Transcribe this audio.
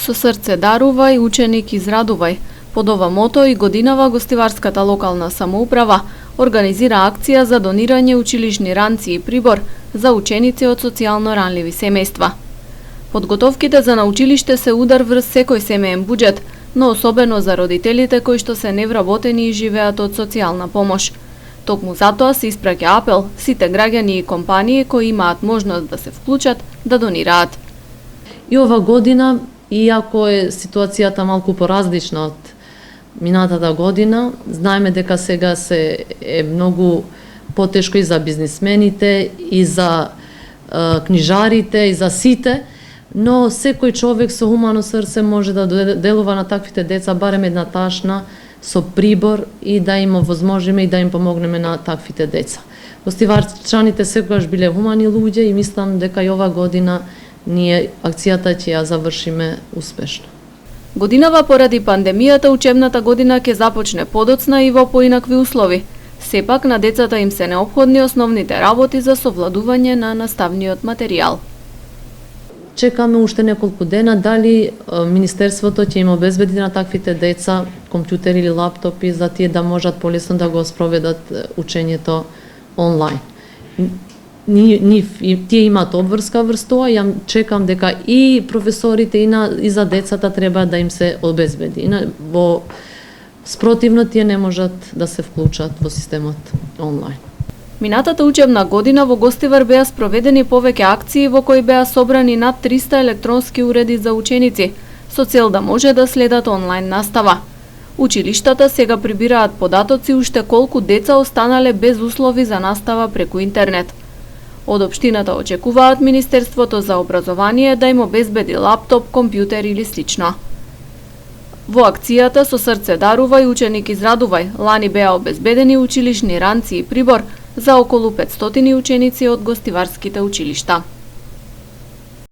Со срце дарувај, ученик израдувај. Под ова мото и годинава гостиварската локална самоуправа организира акција за донирање училишни ранци и прибор за ученици од социјално ранливи семејства. Подготовките за научилиште се удар врз секој семеен буџет, но особено за родителите кои што се невработени и живеат од социјална помош. Токму затоа се испраќа апел сите граѓани и компании кои имаат можност да се вклучат да донираат. И ова година, иако е ситуацијата малку поразлична од минатата година, знаеме дека сега е многу потешко и за бизнисмените, и за книжарите, и за сите, но секој човек со хумано срце може да делува на таквите деца барем една ташна со прибор и да им овозможиме и да им помогнеме на таквите деца. Гостиварчаните секогаш биле хумани луѓе и мислам дека и ова година ние акцијата ќе ја завршиме успешно. Годинава поради пандемијата учебната година ќе започне подоцна и во поинакви услови. Сепак на децата им се неопходни основните работи за совладување на наставниот материјал. Чекаме уште неколку дена дали Министерството ќе им обезбеди на таквите деца компјутери или лаптопи за тие да можат полесно да го спроведат учењето онлайн. Тие имаат обврска врз тоа, ја чекам дека и професорите и за децата треба да им се обезбеди. Во спротивно тие не можат да се вклучат во системот онлайн. Минатата учебна година во Гостивар беа спроведени повеќе акции во кои беа собрани над 300 електронски уреди за ученици, со цел да може да следат онлайн настава. Училиштата сега прибираат податоци уште колку деца останале без услови за настава преку интернет. Од општината очекуваат Министерството за образование да им обезбеди лаптоп, компјутер или слично. Во акцијата Со срце дарувај, ученик израдувај, лани беа обезбедени училишни ранци и прибор за околу 500 ученици од гостиварските училишта.